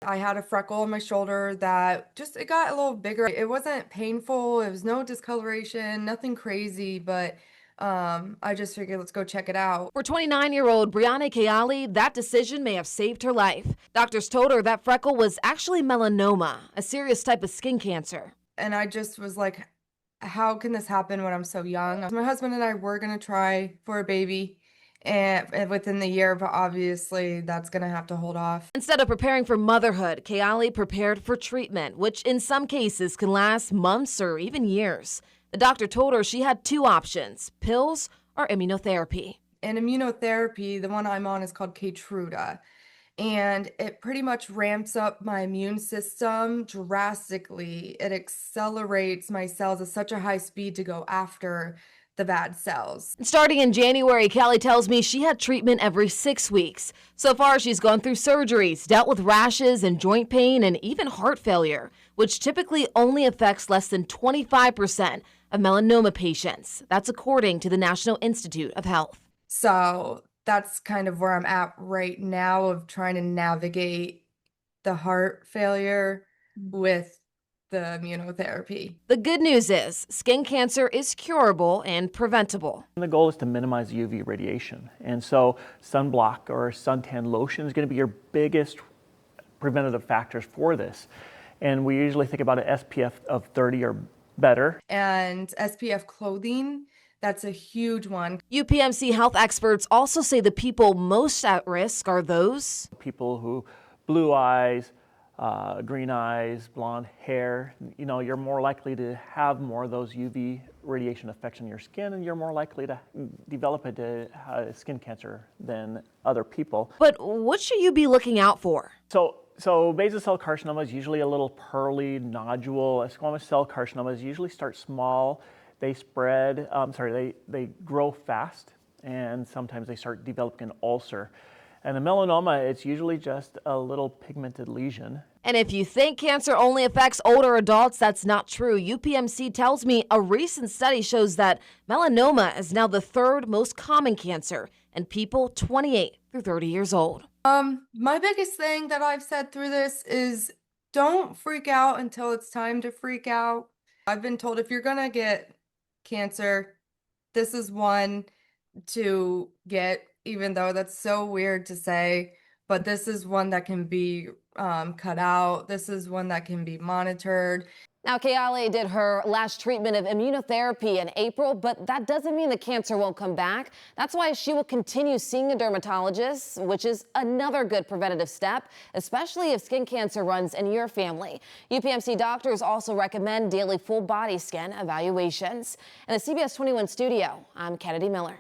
I had a freckle on my shoulder that it got a little bigger. It wasn't painful. It was no discoloration, nothing crazy, but I just figured let's go check it out. For 29-year-old Brianna Kayali, that decision may have saved her life. Doctors told her that freckle was actually melanoma, a serious type of skin cancer. And I just was like, how can this happen when I'm so young? My husband and I were going to try for a baby and within the year, but obviously that's going to have to hold off. Instead of preparing for motherhood, Kayali prepared for treatment, which in some cases can last months or even years. The doctor told her she had two options, pills or immunotherapy. And immunotherapy, the one I'm on is called Keytruda. And it pretty much ramps up my immune system drastically. It accelerates my cells at such a high speed to go after the bad cells. Starting in January, Kelly tells me she had treatment every 6 weeks. So far, she's gone through surgeries, dealt with rashes and joint pain, and even heart failure, which typically only affects less than 25% of melanoma patients. That's according to the National Institute of Health. So that's kind of where I'm at right now, of trying to navigate the heart failure with the immunotherapy. The good news is skin cancer is curable and preventable. The goal is to minimize UV radiation. And so sunblock or suntan lotion is going to be your biggest preventative factors for this. And we usually think about an SPF of 30 or better. And SPF clothing, that's a huge one. UPMC health experts also say the people most at risk are those people who blue eyes, green eyes, blonde hair. You know, you're more likely to have more of those UV radiation effects on your skin, and you're more likely to develop a skin cancer than other people. But what should you be looking out for? So basal cell carcinoma is usually a little pearly nodule. Squamous cell carcinomas usually start small. They spread, they grow fast, and sometimes they start developing an ulcer. And the melanoma, it's usually just a little pigmented lesion. And if you think cancer only affects older adults, that's not true. UPMC tells me a recent study shows that melanoma is now the third most common cancer in people 28 through 30 years old. My biggest thing that I've said through this is don't freak out until it's time to freak out. I've been told if you're gonna get cancer, this is one to get, even though that's so weird to say, but this is one that can be cut out. This is one that can be monitored. Now, Kayali did her last treatment of immunotherapy in April, but that doesn't mean the cancer won't come back. That's why she will continue seeing a dermatologist, which is another good preventative step, especially if skin cancer runs in your family. UPMC doctors also recommend daily full body scan evaluations. In the CBS 21 studio, I'm Kennedy Miller.